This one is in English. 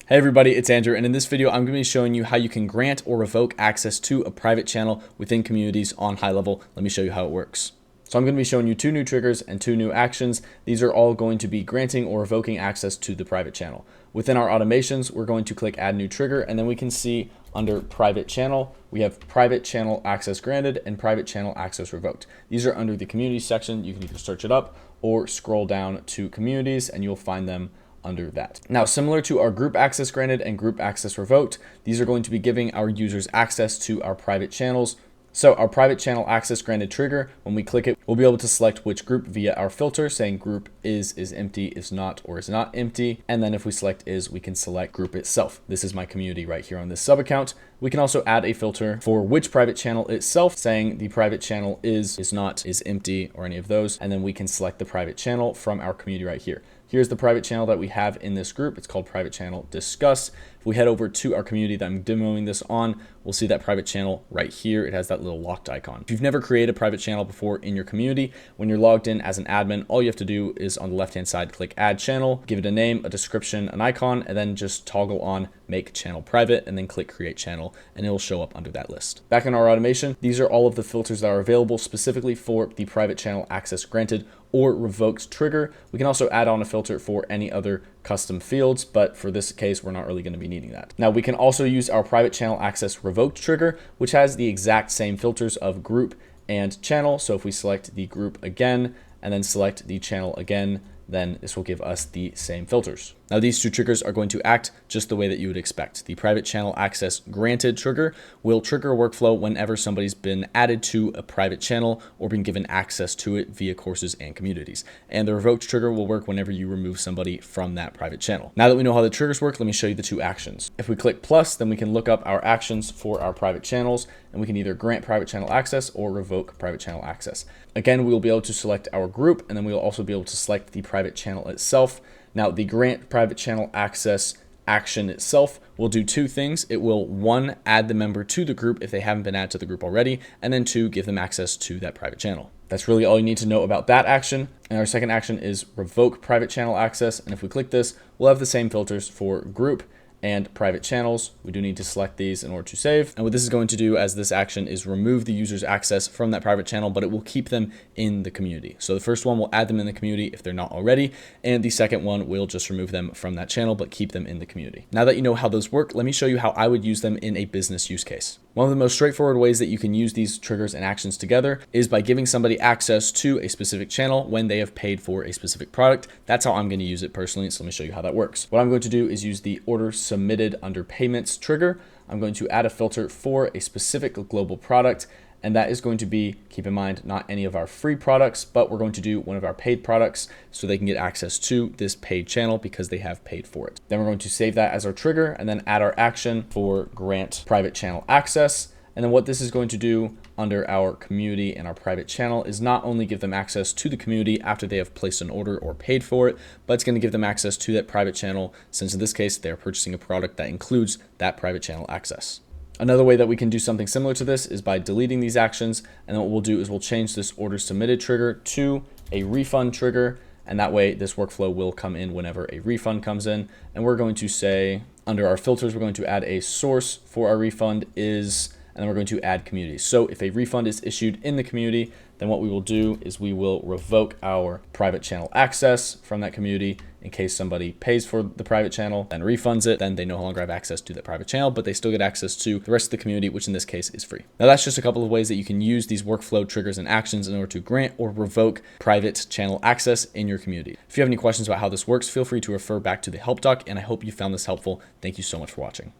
Hey everybody, it's Andrew, and in this video, I'm going to be showing you how you can grant or revoke access to a private channel within communities on HighLevel. Let me show you how it works. So I'm going to be showing you two new triggers and two new actions. These are all going to be granting or revoking access to the private channel. Within our automations, we're going to click Add New Trigger, and then we can see under Private Channel, we have Private Channel Access Granted and Private Channel Access Revoked. These are under the Community section. You can either search it up or scroll down to Communities, and you'll find them under that. Now, similar to our group access granted and group access revoked, these are going to be giving our users access to our private channels. So our private channel access granted trigger, when we click it, we'll be able to select which group via our filter saying group is empty, is not, or is not empty. And then if we select is, we can select group itself. This is my community right here on this sub account. We can also add a filter for which private channel itself, saying the private channel is not, is empty, or any of those. And then we can select the private channel from our community right here. Here's the private channel that we have in this group. It's called Private Channel Discuss. If we head over to our community that I'm demoing this on, we'll see that private channel right here. It has that little locked icon. If you've never created a private channel before in your community, when you're logged in as an admin, all you have to do is on the left-hand side, click Add Channel, give it a name, a description, an icon, and then just toggle on Make Channel Private, and then click Create Channel, and it'll show up under that list. Back in our automation, these are all of the filters that are available specifically for the private channel access granted or revoked trigger. We can also add on a filter for any other custom fields, but for this case, we're not really going to be needing that. Now, we can also use our private channel access revoked trigger, which has the exact same filters of group and channel. So if we select the group again, and then select the channel again, then this will give us the same filters. Now, these two triggers are going to act just the way that you would expect. The private channel access granted trigger will trigger a workflow whenever somebody's been added to a private channel or been given access to it via courses and communities. And the revoked trigger will work whenever you remove somebody from that private channel. Now that we know how the triggers work, let me show you the two actions. If we click plus, then we can look up our actions for our private channels, and we can either grant private channel access or revoke private channel access. Again, we will be able to select our group, and then we will also be able to select the private channel itself. Now, the grant private channel access action itself will do two things. It will, one, add the member to the group if they haven't been added to the group already, and then two, give them access to that private channel. That's really all you need to know about that action. And our second action is revoke private channel access. And if we click this, we'll have the same filters for group and private channels. We do need to select these in order to save. And what this is going to do as this action is remove the user's access from that private channel, but it will keep them in the community. So the first one will add them in the community if they're not already, and the second one will just remove them from that channel, but keep them in the community. Now that you know how those work, let me show you how I would use them in a business use case. One of the most straightforward ways that you can use these triggers and actions together is by giving somebody access to a specific channel when they have paid for a specific product. That's how I'm going to use it personally. So let me show you how that works. What I'm going to do is use the order submitted under payments trigger. I'm going to add a filter for a specific global product. And that is going to be, keep in mind, not any of our free products, but we're going to do one of our paid products so they can get access to this paid channel because they have paid for it. Then we're going to save that as our trigger and then add our action for grant private channel access. And then what this is going to do under our community and our private channel is not only give them access to the community after they have placed an order or paid for it, but it's going to give them access to that private channel, since in this case, they're purchasing a product that includes that private channel access. Another way that we can do something similar to this is by deleting these actions. And then what we'll do is we'll change this order submitted trigger to a refund trigger. And that way this workflow will come in whenever a refund comes in. And we're going to say under our filters, we're going to add a source for our refund is, and then we're going to add community. So if a refund is issued in the community, then what we will do is we will revoke our private channel access from that community in case somebody pays for the private channel and refunds it, then they no longer have access to that private channel, but they still get access to the rest of the community, which in this case is free. Now, that's just a couple of ways that you can use these workflow triggers and actions in order to grant or revoke private channel access in your community. If you have any questions about how this works, feel free to refer back to the help doc, and I hope you found this helpful. Thank you so much for watching.